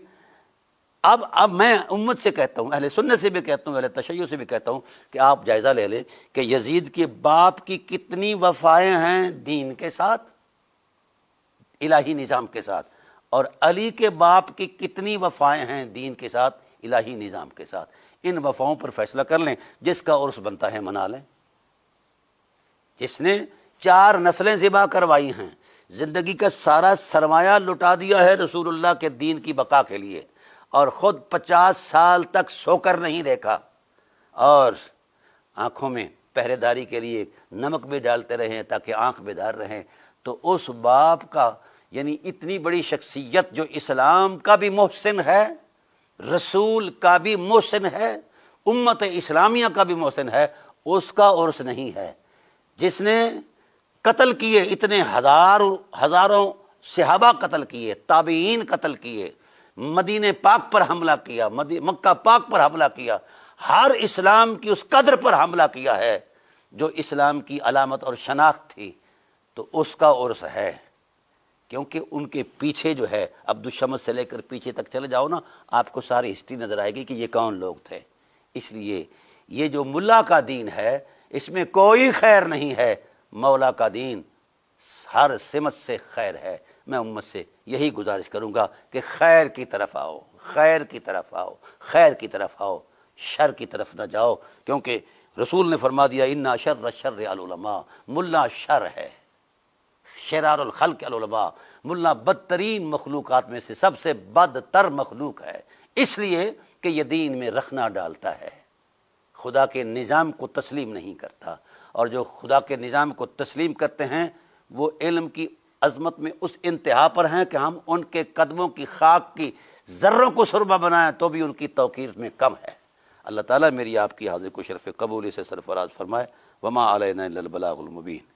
[SPEAKER 1] اب میں امت سے کہتا ہوں، اہل سنت سے بھی کہتا ہوں، اہل تشیع سے بھی کہتا ہوں کہ آپ جائزہ لے لیں کہ یزید کے باپ کی کتنی وفائیں ہیں دین کے ساتھ، الہی نظام کے ساتھ، اور علی کے باپ کی کتنی وفائیں ہیں دین کے ساتھ، الہی نظام کے ساتھ۔ ان وفاؤں پر فیصلہ کر لیں، جس کا عرس بنتا ہے منا لیں، جس نے 4 نسلیں ذبح کروائی ہیں، زندگی کا سارا سرمایہ لٹا دیا ہے رسول اللہ کے دین کی بقا کے لیے، اور خود 50 سال تک سو کر نہیں دیکھا، اور آنکھوں میں پہرے داری کے لیے نمک بھی ڈالتے رہے تاکہ آنکھ بیدار رہیں، تو اس باپ کا، یعنی اتنی بڑی شخصیت جو اسلام کا بھی محسن ہے، رسول کا بھی محسن ہے، امت اسلامیہ کا بھی محسن ہے، اس کا عرس نہیں ہے۔ جس نے قتل کیے، اتنے ہزاروں صحابہ قتل کیے، تابعین قتل کیے، مدینہ پاک پر حملہ کیا، مکہ پاک پر حملہ کیا، ہر اسلام کی اس قدر پر حملہ کیا ہے جو اسلام کی علامت اور شناخت تھی، تو اس کا عرس ہے۔ کیونکہ ان کے پیچھے جو ہے عبد الشمس سے لے کر پیچھے تک چلے جاؤ نا، آپ کو ساری ہسٹری نظر آئے گی کہ یہ کون لوگ تھے۔ اس لیے یہ جو ملا کا دین ہے اس میں کوئی خیر نہیں ہے، مولا کا دین ہر سمت سے خیر ہے۔ میں امت سے یہی گزارش کروں گا کہ خیر کی طرف آؤ، خیر کی طرف آؤ، خیر کی طرف آؤ، شر کی طرف نہ جاؤ، کیونکہ رسول نے فرما دیا ان شر الشر العلماء، ملا شر ہے، شرار الخلق العلماء، ملا بدترین مخلوقات میں سے سب سے بدتر مخلوق ہے، اس لیے کہ یہ دین میں رخنا ڈالتا ہے، خدا کے نظام کو تسلیم نہیں کرتا، اور جو خدا کے نظام کو تسلیم کرتے ہیں وہ علم کی عظمت میں اس انتہا پر ہیں کہ ہم ان کے قدموں کی خاک کی ذروں کو سربہ بنائیں تو بھی ان کی توقیر میں کم ہے۔ اللہ تعالیٰ میری آپ کی حاضر کو شرف قبول سے سرفراز فرمائے۔ وما علینا الا البلاغ المبین۔